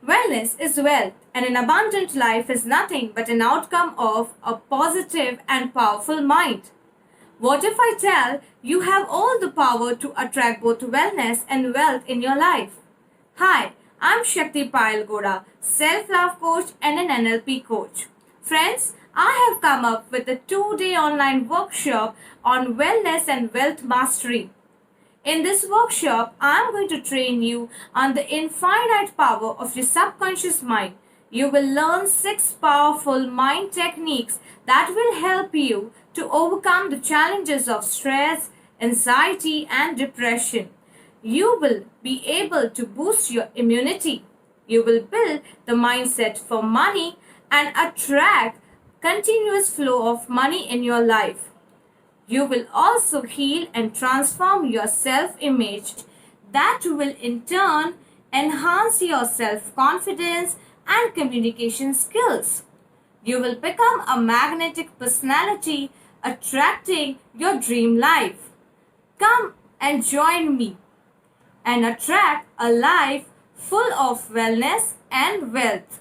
Wellness is wealth, and an abundant life is nothing but an outcome of a positive and powerful mind. What if I tell you have all the power to attract both wellness and wealth in your life? Hi, I'm Shakti Goda, self-love coach and an NLP coach. Friends, I have come up with a 2-day online workshop on wellness and wealth mastery. In this workshop, I am going to train you on the infinite power of your subconscious mind. You will learn 6 powerful mind techniques that will help you to overcome the challenges of stress, anxiety, and depression. You will be able to boost your immunity. You will build the mindset for money and attract continuous flow of money in your life. You will also heal and transform your self-image that will in turn enhance your self-confidence and communication skills. You will become a magnetic personality attracting your dream life. Come and join me and attract a life full of wellness and wealth.